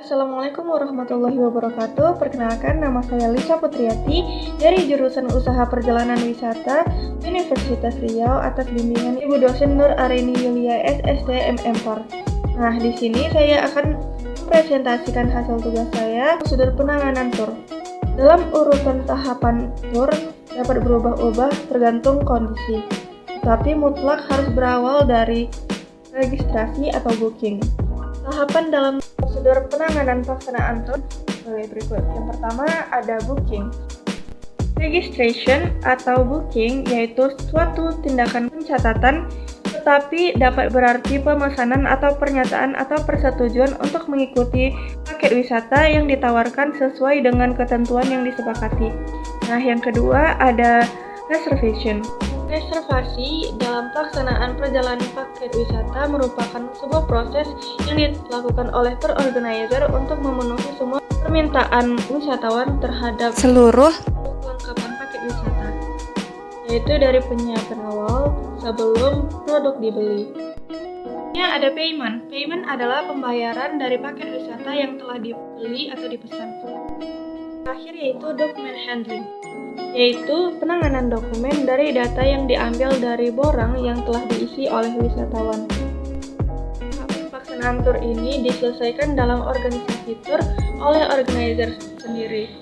Assalamualaikum warahmatullahi wabarakatuh. Perkenalkan, nama saya Lisa Putriati dari jurusan Usaha Perjalanan Wisata Universitas Riau atas bimbingan Ibu dosen Nur Arini Yulia SSD MM4. Nah, di sini saya akan mempresentasikan hasil tugas saya, prosedur penanganan tur. Dalam urutan tahapan tur dapat berubah-ubah tergantung kondisi, tetapi mutlak harus berawal dari registrasi atau booking. Tahapan dalam prosedur penanganan pelaksanaan tur sebagai berikut. Yang pertama ada booking. Registration atau booking yaitu suatu tindakan pencatatan, tetapi dapat berarti pemesanan atau pernyataan atau persetujuan untuk mengikuti paket wisata yang ditawarkan sesuai dengan ketentuan yang disepakati. Nah, yang kedua ada reservation. Reservasi dalam pelaksanaan perjalanan paket wisata merupakan sebuah proses yang dilakukan oleh tour organizer untuk memenuhi semua permintaan wisatawan terhadap seluruh kelengkapan paket wisata, yaitu dari penyiapan awal sebelum produk dibeli. Ada payment. Payment adalah pembayaran dari paket wisata yang telah dibeli atau dipesan. Terakhir yaitu document handling, yaitu penanganan dokumen dari data yang diambil dari borang yang telah diisi oleh wisatawan. Pelaksanaan tur ini diselesaikan dalam organisasi tur oleh organizer sendiri.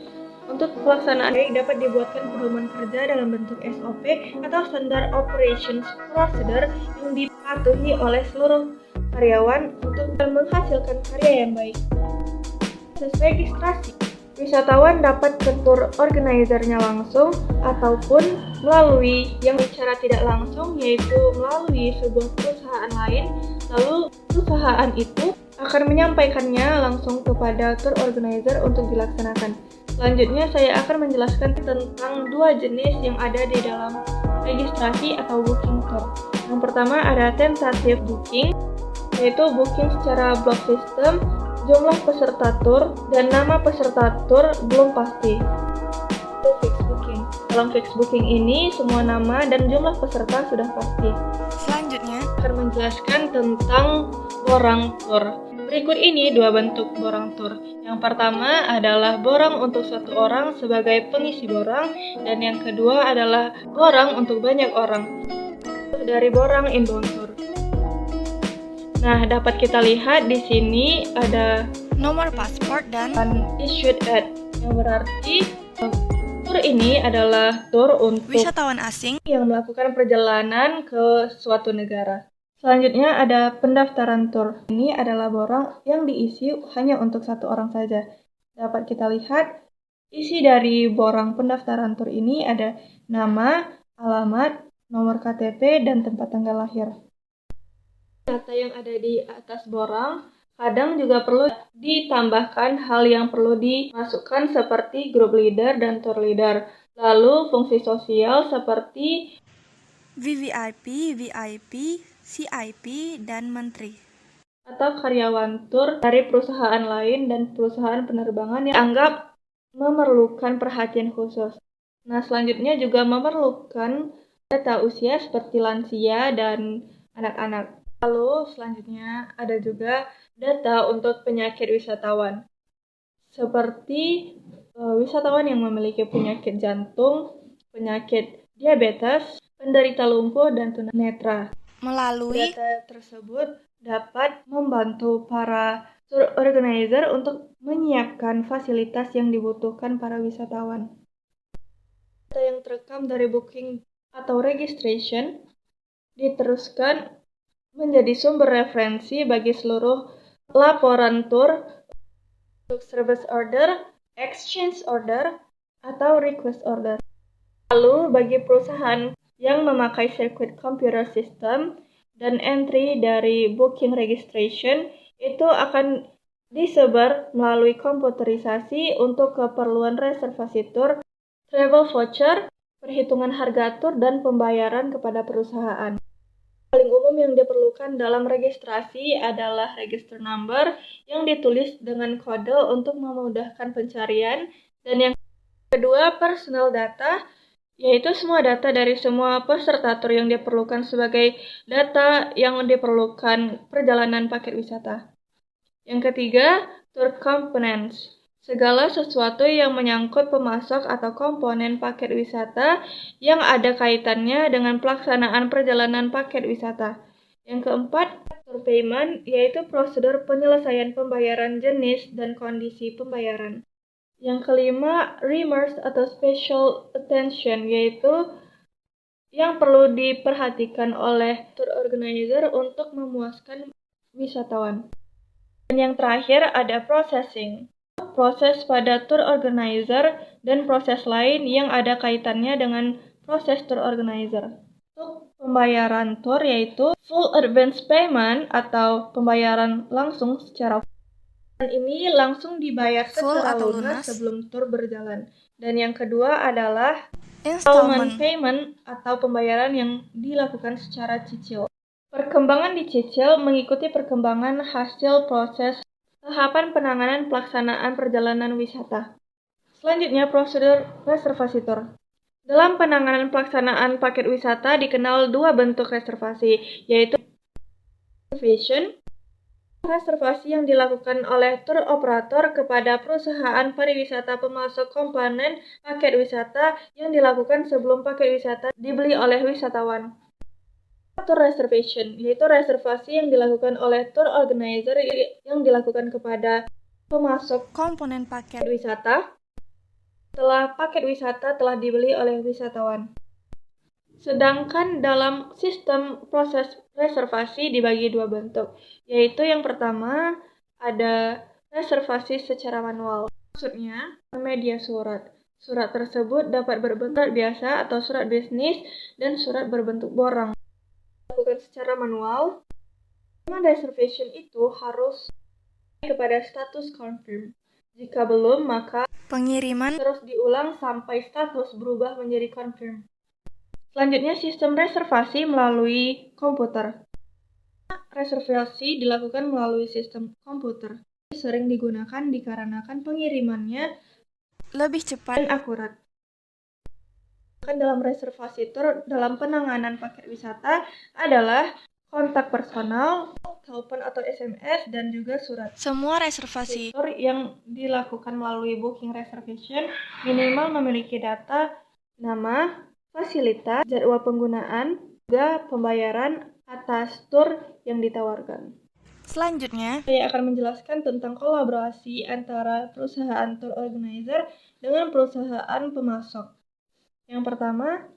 Untuk pelaksanaan baik dapat dibuatkan pedoman kerja dalam bentuk SOP atau Standard Operations Procedure yang dipatuhi oleh seluruh karyawan untuk menghasilkan karya yang baik. Proses registrasi. Wisatawan dapat ke tour organizer-nya langsung ataupun melalui yang secara tidak langsung, yaitu melalui sebuah perusahaan lain, lalu perusahaan itu akan menyampaikannya langsung kepada tour organizer untuk dilaksanakan. Selanjutnya saya akan menjelaskan tentang dua jenis yang ada di dalam registrasi atau booking tour. Yang pertama ada tentative booking, yaitu booking secara block system. Jumlah peserta tur dan nama peserta tur belum pasti. Itu fixed booking. Dalam fixed booking ini, semua nama dan jumlah peserta sudah pasti. Selanjutnya, akan menjelaskan tentang borang tur. Berikut ini dua bentuk borang tur. Yang pertama adalah borang untuk satu orang sebagai pengisi borang, dan yang kedua adalah borang untuk banyak orang. Dari borang inbound tour. Nah, dapat kita lihat di sini ada nomor paspor dan issued at, yang berarti tur ini adalah tur untuk wisatawan asing yang melakukan perjalanan ke suatu negara. Selanjutnya ada pendaftaran tur. Ini adalah borang yang diisi hanya untuk satu orang saja. Dapat kita lihat isi dari borang pendaftaran tur ini ada nama, alamat, nomor KTP, dan tempat tanggal lahir. Data yang ada di atas borang kadang juga perlu ditambahkan hal yang perlu dimasukkan seperti group leader dan tour leader. Lalu fungsi sosial seperti VVIP, VIP, CIP, dan menteri. Atau karyawan tur dari perusahaan lain dan perusahaan penerbangan yang dianggap memerlukan perhatian khusus. Nah, selanjutnya juga memerlukan data usia seperti lansia dan anak-anak. Lalu selanjutnya ada juga data untuk penyakit wisatawan, seperti wisatawan yang memiliki penyakit jantung, penyakit diabetes, penderita lumpuh, dan tunanetra. Melalui data tersebut dapat membantu para tour organizer untuk menyiapkan fasilitas yang dibutuhkan para wisatawan. Data yang terekam dari booking atau registration diteruskan menjadi sumber referensi bagi seluruh laporan tur untuk service order, exchange order, atau request order. Lalu bagi perusahaan yang memakai circuit computer system dan entry dari booking registration itu akan disebar melalui komputerisasi untuk keperluan reservasi tur, travel voucher, perhitungan harga tur, dan pembayaran kepada perusahaan. Paling umum yang diperlukan dalam registrasi adalah register number yang ditulis dengan kode untuk memudahkan pencarian, dan yang kedua personal data, yaitu semua data dari semua peserta tur yang diperlukan sebagai data yang diperlukan perjalanan paket wisata. Yang ketiga, Tour components. Segala sesuatu yang menyangkut pemasok atau komponen paket wisata yang ada kaitannya dengan pelaksanaan perjalanan paket wisata. Yang keempat, tour payment, yaitu prosedur penyelesaian pembayaran jenis dan kondisi pembayaran. Yang kelima, remarks atau special attention, yaitu yang perlu diperhatikan oleh tour organizer untuk memuaskan wisatawan. Dan yang terakhir ada processing. Proses pada tour organizer dan proses lain yang ada kaitannya dengan proses tour organizer. Untuk pembayaran tour yaitu full advance payment atau pembayaran langsung secara dan ini langsung dibayar secara lunas sebelum tour berjalan. Dan yang kedua adalah installment payment atau pembayaran yang dilakukan secara cicil. Perkembangan dicicil mengikuti perkembangan hasil proses tahapan penanganan pelaksanaan perjalanan wisata. Selanjutnya, prosedur reservasi tour. Dalam penanganan pelaksanaan paket wisata dikenal dua bentuk reservasi, yaitu reservation, reservasi yang dilakukan oleh tour operator kepada perusahaan pariwisata pemasok komponen paket wisata yang dilakukan sebelum paket wisata dibeli oleh wisatawan. Tour reservation, yaitu reservasi yang dilakukan oleh tour organizer yang dilakukan kepada pemasok komponen paket wisata setelah paket wisata telah dibeli oleh wisatawan. Sedangkan dalam sistem proses reservasi dibagi dua bentuk, yaitu yang pertama ada reservasi secara manual. Maksudnya, media surat. Surat tersebut dapat berbentuk surat biasa atau surat bisnis dan surat berbentuk borang. Dilakukan secara manual, reservation itu harus kepada status confirm. Jika belum, maka pengiriman terus diulang sampai status berubah menjadi confirm. Selanjutnya, sistem reservasi melalui komputer. Reservasi dilakukan melalui sistem komputer. Sering digunakan dikarenakan pengirimannya lebih cepat dan akurat. Dalam reservasi tour dalam penanganan paket wisata adalah kontak personal, telepon atau SMS, dan juga surat. Semua reservasi tour yang dilakukan melalui booking reservation minimal memiliki data, nama, fasilitas, jadwal penggunaan, juga pembayaran atas tour yang ditawarkan. Selanjutnya, saya akan menjelaskan tentang kolaborasi antara perusahaan tour organizer dengan perusahaan pemasok. Yang pertama,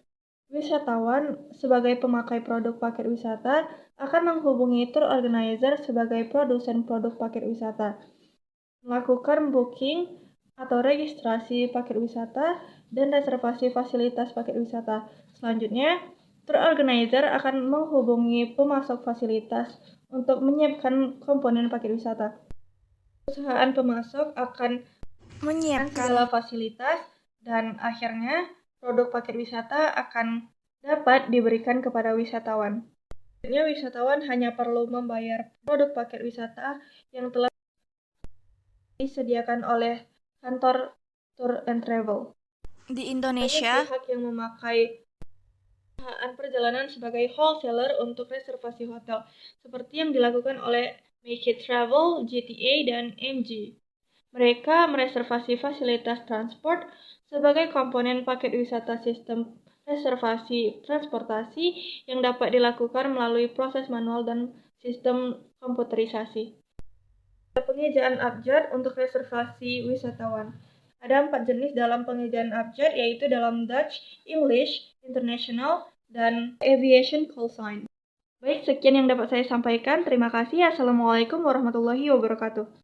wisatawan sebagai pemakai produk paket wisata akan menghubungi tour organizer sebagai produsen produk paket wisata, melakukan booking atau registrasi paket wisata dan reservasi fasilitas paket wisata. Selanjutnya, tour organizer akan menghubungi pemasok fasilitas untuk menyiapkan komponen paket wisata. Perusahaan pemasok akan menyiapkan segala fasilitas dan akhirnya produk paket wisata akan dapat diberikan kepada wisatawan. Selanjutnya, wisatawan hanya perlu membayar produk paket wisata yang telah disediakan oleh kantor Tour and Travel. Di Indonesia, pihak yang memakai perusahaan perjalanan sebagai wholesaler untuk reservasi hotel, seperti yang dilakukan oleh Make It Travel, GTA, dan MG. Mereka mereservasi fasilitas transport sebagai komponen paket wisata sistem reservasi transportasi yang dapat dilakukan melalui proses manual dan sistem komputerisasi. Pengejaan abjad untuk reservasi wisatawan. Ada 4 jenis dalam pengejaan abjad, yaitu dalam Dutch, English, International, dan Aviation Call Sign. Baik, sekian yang dapat saya sampaikan. Terima kasih. Assalamualaikum warahmatullahi wabarakatuh.